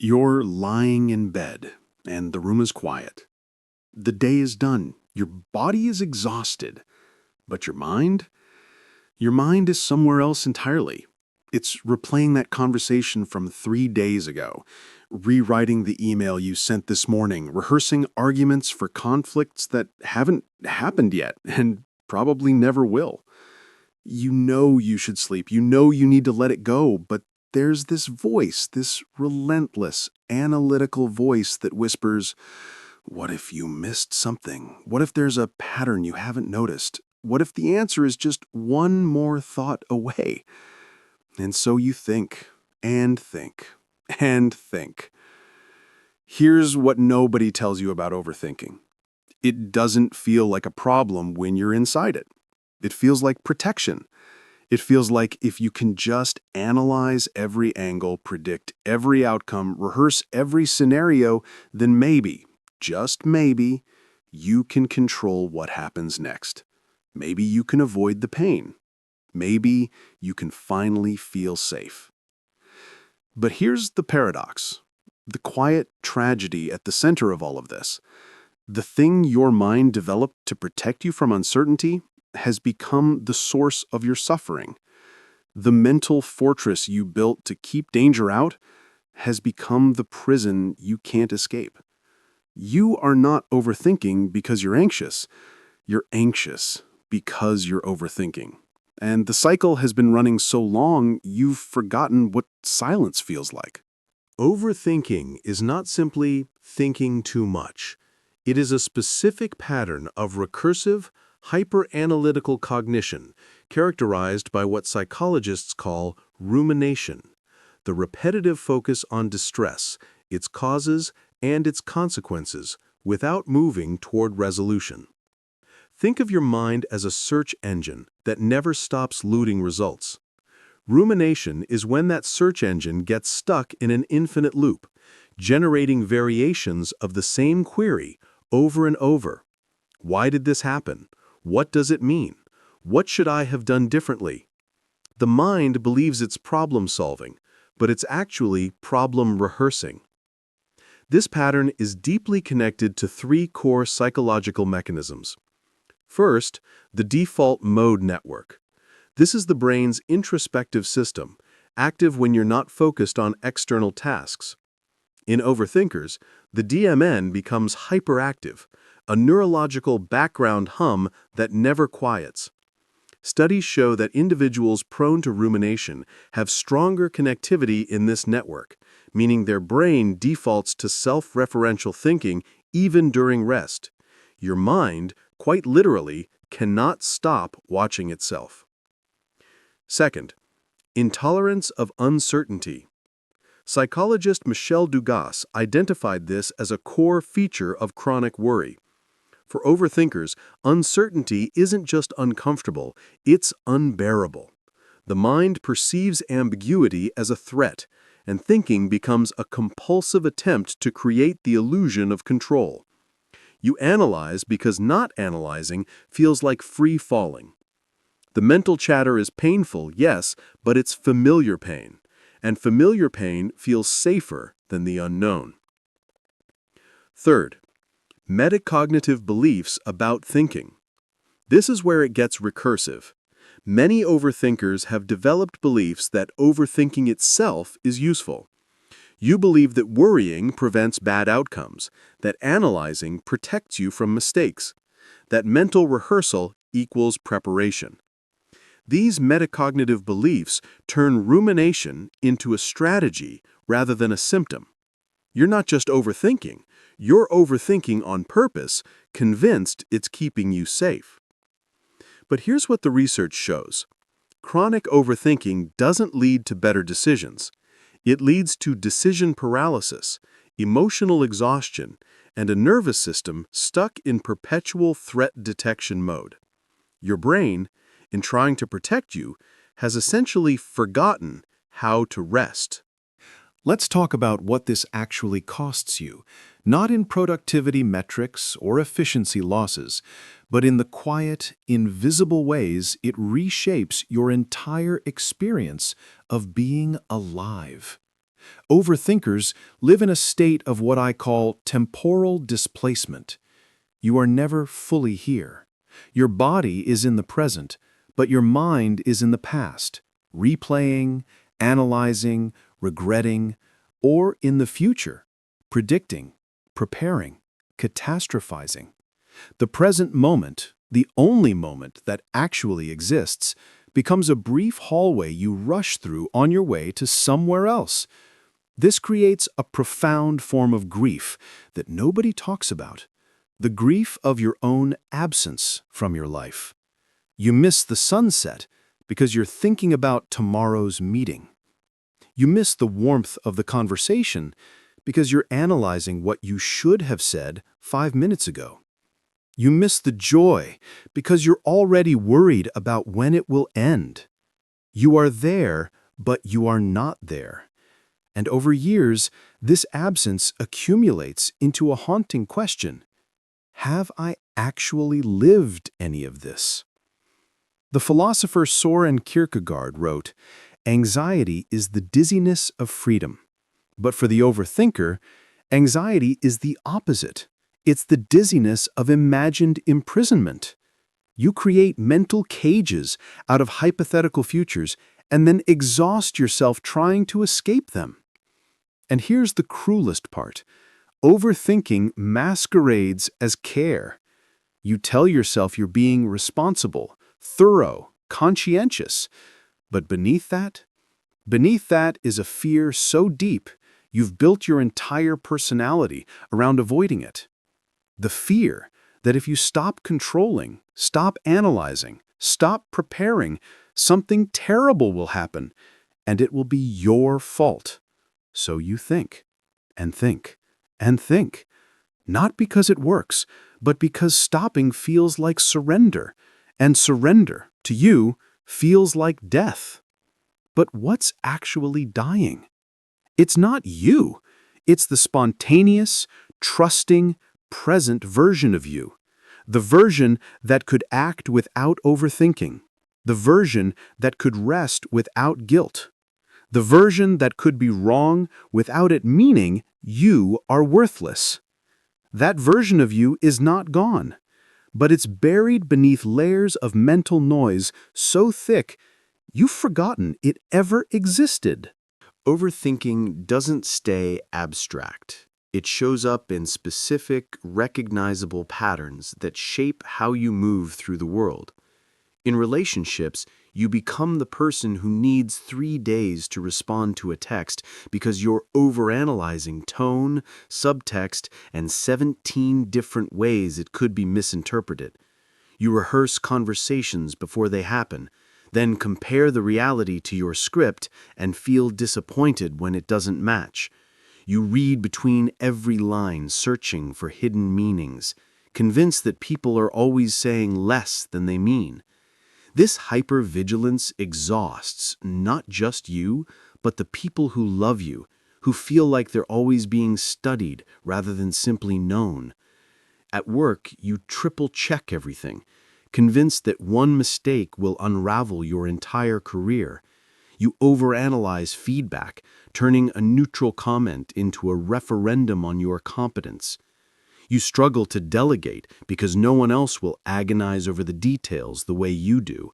You're lying in bed, and the room is quiet. The day is done. Your body is exhausted. But your mind? Your mind is somewhere else entirely. It's replaying that conversation from 3 days ago, rewriting the email you sent this morning, rehearsing arguments for conflicts that haven't happened yet and probably never will. You know you should sleep. You know you need to let it go, but there's this voice, this relentless, analytical voice that whispers, "What if you missed something? What if there's a pattern you haven't noticed? What if the answer is just one more thought away?" And so you think, and think, and think. Here's what nobody tells you about overthinking. It doesn't feel like a problem when you're inside it. It feels like protection. It feels like if you can just analyze every angle, predict every outcome, rehearse every scenario, then maybe, just maybe, you can control what happens next. Maybe you can avoid the pain. Maybe you can finally feel safe. But here's the paradox, the quiet tragedy at the center of all of this. The thing your mind developed to protect you from uncertainty has become the source of your suffering. The mental fortress you built to keep danger out has become the prison you can't escape. You are not overthinking because you're anxious. You're anxious because you're overthinking. And the cycle has been running so long, you've forgotten what silence feels like. Overthinking is not simply thinking too much. It is a specific pattern of recursive, hyper-analytical cognition characterized by what psychologists call rumination, the repetitive focus on distress, its causes, and its consequences without moving toward resolution. Think of your mind as a search engine that never stops loading results. Rumination is when that search engine gets stuck in an infinite loop, generating variations of the same query over and over. Why did this happen? What does it mean? What should I have done differently? The mind believes it's problem solving, but it's actually problem rehearsing. This pattern is deeply connected to three core psychological mechanisms. First, the default mode network. This is the brain's introspective system, active when you're not focused on external tasks. In overthinkers, the DMN becomes hyperactive, a neurological background hum that never quiets. Studies show that individuals prone to rumination have stronger connectivity in this network, meaning their brain defaults to self-referential thinking even during rest. Your mind, quite literally, cannot stop watching itself. Second, intolerance of uncertainty. Psychologist Michel Dugas identified this as a core feature of chronic worry. For overthinkers, uncertainty isn't just uncomfortable, it's unbearable. The mind perceives ambiguity as a threat, and thinking becomes a compulsive attempt to create the illusion of control. You analyze because not analyzing feels like free falling. The mental chatter is painful, yes, but it's familiar pain, and familiar pain feels safer than the unknown. Third, metacognitive beliefs about thinking. This is where it gets recursive. Many overthinkers have developed beliefs that overthinking itself is useful. You believe that worrying prevents bad outcomes, that analyzing protects you from mistakes, that mental rehearsal equals preparation. These metacognitive beliefs turn rumination into a strategy rather than a symptom. You're not just overthinking, you're overthinking on purpose, convinced it's keeping you safe. But here's what the research shows. Chronic overthinking doesn't lead to better decisions. It leads to decision paralysis, emotional exhaustion, and a nervous system stuck in perpetual threat detection mode. Your brain, in trying to protect you, has essentially forgotten how to rest. Let's talk about what this actually costs you, not in productivity metrics or efficiency losses, but in the quiet, invisible ways it reshapes your entire experience of being alive. Overthinkers live in a state of what I call temporal displacement. You are never fully here. Your body is in the present, but your mind is in the past, replaying, analyzing, regretting, or in the future, predicting, preparing, catastrophizing. The present moment, the only moment that actually exists, becomes a brief hallway you rush through on your way to somewhere else. This creates a profound form of grief that nobody talks about, the grief of your own absence from your life. You miss the sunset because you're thinking about tomorrow's meeting. You miss the warmth of the conversation because you're analyzing what you should have said 5 minutes ago. You miss the joy because you're already worried about when it will end. You are there, but you are not there. And over years, this absence accumulates into a haunting question. Have I actually lived any of this? The philosopher Soren Kierkegaard wrote, "Anxiety is the dizziness of freedom." But for the overthinker, anxiety is the opposite. It's the dizziness of imagined imprisonment. You create mental cages out of hypothetical futures and then exhaust yourself trying to escape them. And here's the cruelest part. Overthinking masquerades as care. You tell yourself you're being responsible, thorough, conscientious. But beneath that is a fear so deep you've built your entire personality around avoiding it. The fear that if you stop controlling, stop analyzing, stop preparing, something terrible will happen, and it will be your fault. So you think, and think, and think. Not because it works, but because stopping feels like surrender, and surrender, to you, feels like death. But what's actually dying? It's not you. It's the spontaneous, trusting, present version of you. The version that could act without overthinking. The version that could rest without guilt. The version that could be wrong without it meaning you are worthless. That version of you is not gone, but it's buried beneath layers of mental noise so thick you've forgotten it ever existed. Overthinking doesn't stay abstract. It shows up in specific, recognizable patterns that shape how you move through the world. In relationships, you become the person who needs 3 days to respond to a text because you're overanalyzing tone, subtext, and 17 different ways it could be misinterpreted. You rehearse conversations before they happen, then compare the reality to your script and feel disappointed when it doesn't match. You read between every line, searching for hidden meanings, convinced that people are always saying less than they mean. This hypervigilance exhausts not just you, but the people who love you, who feel like they're always being studied rather than simply known. At work, you triple-check everything, convinced that one mistake will unravel your entire career. You overanalyze feedback, turning a neutral comment into a referendum on your competence. You struggle to delegate because no one else will agonize over the details the way you do.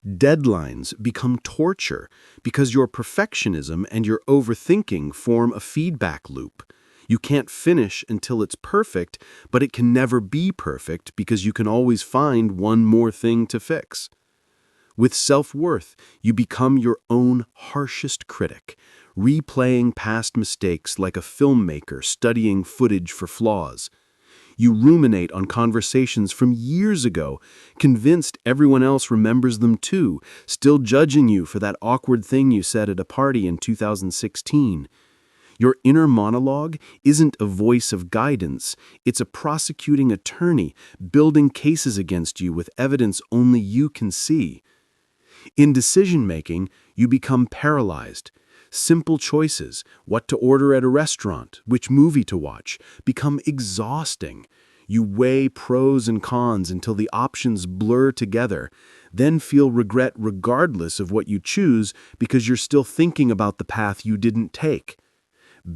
Deadlines become torture because your perfectionism and your overthinking form a feedback loop. You can't finish until it's perfect, but it can never be perfect because you can always find one more thing to fix. With self-worth, you become your own harshest critic, replaying past mistakes like a filmmaker studying footage for flaws. You ruminate on conversations from years ago, convinced everyone else remembers them too, still judging you for that awkward thing you said at a party in 2016. Your inner monologue isn't a voice of guidance, it's a prosecuting attorney building cases against you with evidence only you can see. In decision-making, you become paralyzed. Simple choices, what to order at a restaurant, which movie to watch, become exhausting. You weigh pros and cons until the options blur together, then feel regret regardless of what you choose because you're still thinking about the path you didn't take.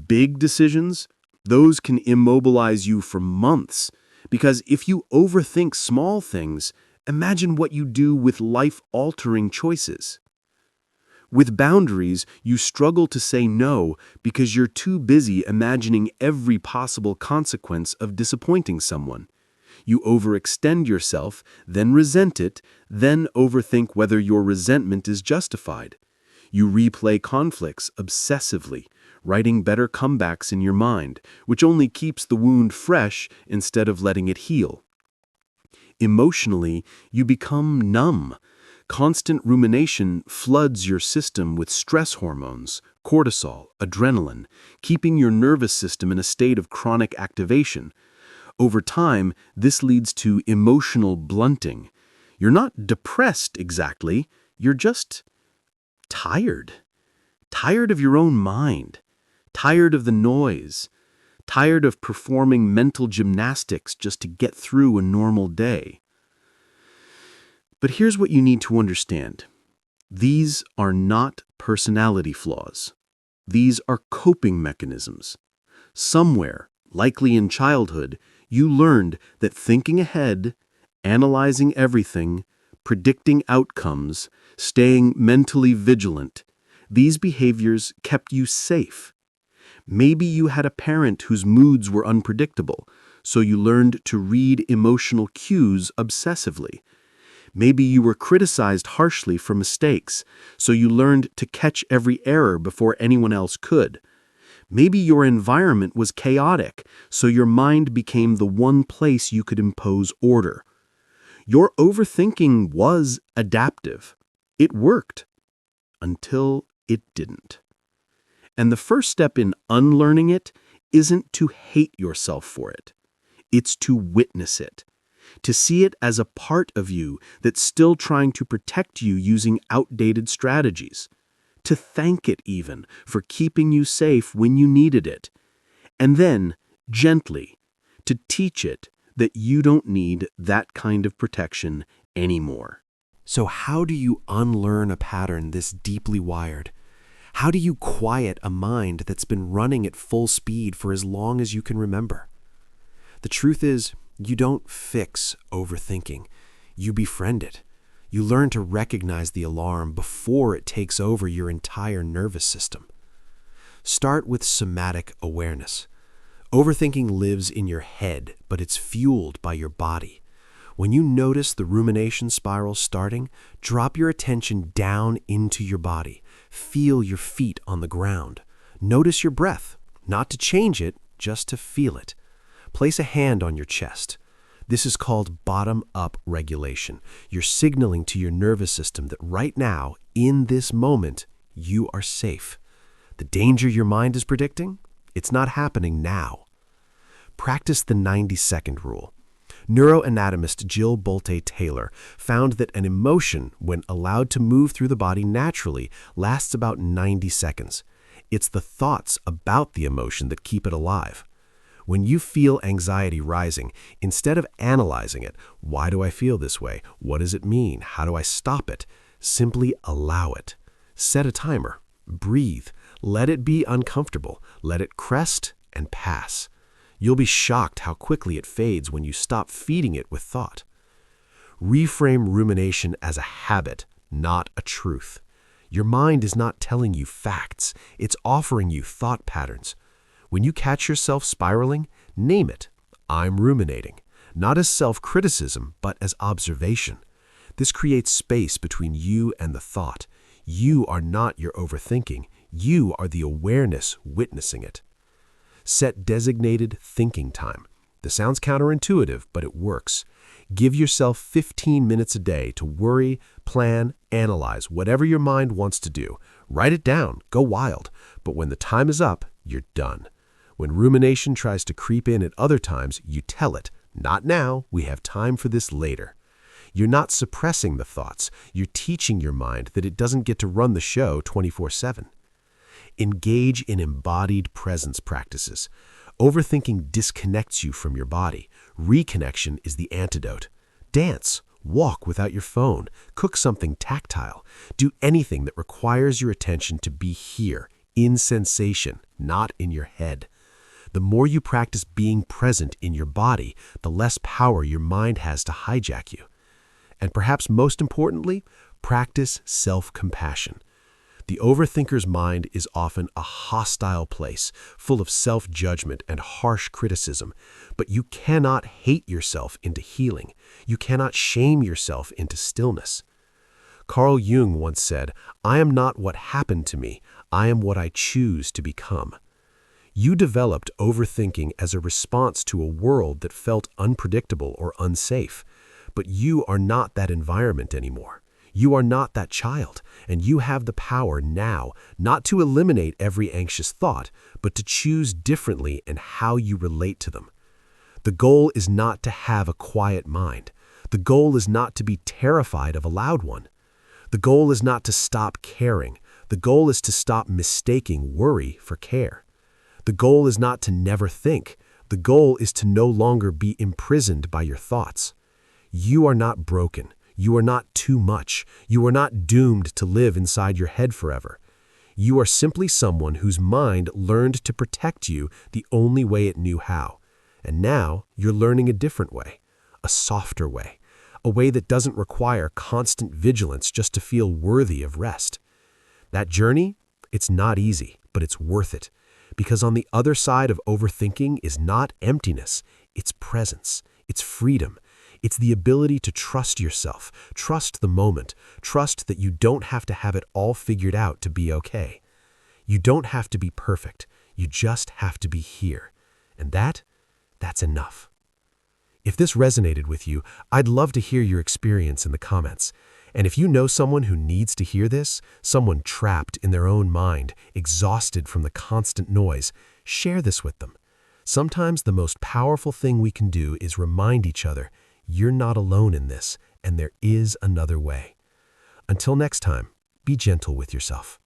Big decisions, those can immobilize you for months, because if you overthink small things, imagine what you do with life-altering choices. With boundaries, you struggle to say no because you're too busy imagining every possible consequence of disappointing someone. You overextend yourself, then resent it, then overthink whether your resentment is justified. You replay conflicts obsessively, writing better comebacks in your mind, which only keeps the wound fresh instead of letting it heal. Emotionally, you become numb. Constant rumination floods your system with stress hormones, cortisol, adrenaline, keeping your nervous system in a state of chronic activation. Over time, this leads to emotional blunting. You're not depressed exactly, you're just tired. Tired of your own mind. Tired of the noise. Tired of performing mental gymnastics just to get through a normal day. But here's what you need to understand. These are not personality flaws. These are coping mechanisms. Somewhere, likely in childhood, you learned that thinking ahead, analyzing everything, predicting outcomes, staying mentally vigilant, these behaviors kept you safe. Maybe you had a parent whose moods were unpredictable, so you learned to read emotional cues obsessively. Maybe you were criticized harshly for mistakes, so you learned to catch every error before anyone else could. Maybe your environment was chaotic, so your mind became the one place you could impose order. Your overthinking was adaptive. It worked. Until it didn't. And the first step in unlearning it isn't to hate yourself for it. It's to witness it. To see it as a part of you that's still trying to protect you using outdated strategies. To thank it even for keeping you safe when you needed it. And then, gently, to teach it that you don't need that kind of protection anymore. So how do you unlearn a pattern this deeply wired? How do you quiet a mind that's been running at full speed for as long as you can remember? The truth is, you don't fix overthinking. You befriend it. You learn to recognize the alarm before it takes over your entire nervous system. Start with somatic awareness. Overthinking lives in your head, but it's fueled by your body. When you notice the rumination spiral starting, drop your attention down into your body. Feel your feet on the ground. Notice your breath, not to change it, just to feel it. Place a hand on your chest. This is called bottom-up regulation. You're signaling to your nervous system that right now, in this moment, you are safe. The danger your mind is predicting, it's not happening now. Practice the 90-second rule. Neuroanatomist Jill Bolte Taylor found that an emotion, when allowed to move through the body naturally, lasts about 90 seconds. It's the thoughts about the emotion that keep it alive. When you feel anxiety rising, instead of analyzing it, why do I feel this way? What does it mean? How do I stop it? Simply allow it. Set a timer. Breathe. Let it be uncomfortable. Let it crest and pass. You'll be shocked how quickly it fades when you stop feeding it with thought. Reframe rumination as a habit, not a truth. Your mind is not telling you facts. It's offering you thought patterns. When you catch yourself spiraling, name it. I'm ruminating. Not as self-criticism, but as observation. This creates space between you and the thought. You are not your overthinking. You are the awareness witnessing it. Set designated thinking time. This sounds counterintuitive, but it works. Give yourself 15 minutes a day to worry, plan, analyze whatever your mind wants to do. Write it down. Go wild. But when the time is up, you're done. When rumination tries to creep in at other times, you tell it, not now, we have time for this later. You're not suppressing the thoughts. You're teaching your mind that it doesn't get to run the show 24/7. Engage in embodied presence practices. Overthinking disconnects you from your body. Reconnection is the antidote. Dance, walk without your phone, cook something tactile. Do anything that requires your attention to be here, in sensation, not in your head. The more you practice being present in your body, the less power your mind has to hijack you. And perhaps most importantly, practice self-compassion. The overthinker's mind is often a hostile place, full of self-judgment and harsh criticism. But you cannot hate yourself into healing. You cannot shame yourself into stillness. Carl Jung once said, "I am not what happened to me. I am what I choose to become." You developed overthinking as a response to a world that felt unpredictable or unsafe. But you are not that environment anymore. You are not that child, and you have the power now not to eliminate every anxious thought, but to choose differently in how you relate to them. The goal is not to have a quiet mind. The goal is not to be terrified of a loud one. The goal is not to stop caring. The goal is to stop mistaking worry for care. The goal is not to never think. The goal is to no longer be imprisoned by your thoughts. You are not broken. You are not too much. You are not doomed to live inside your head forever. You are simply someone whose mind learned to protect you the only way it knew how. And now you're learning a different way, a softer way, a way that doesn't require constant vigilance just to feel worthy of rest. That journey, it's not easy, but it's worth it. Because on the other side of overthinking is not emptiness, it's presence, it's freedom. It's the ability to trust yourself, trust the moment, trust that you don't have to have it all figured out to be okay. You don't have to be perfect, you just have to be here. And that's enough. If this resonated with you, I'd love to hear your experience in the comments. And if you know someone who needs to hear this, someone trapped in their own mind, exhausted from the constant noise, share this with them. Sometimes the most powerful thing we can do is remind each other, you're not alone in this, and there is another way. Until next time, be gentle with yourself.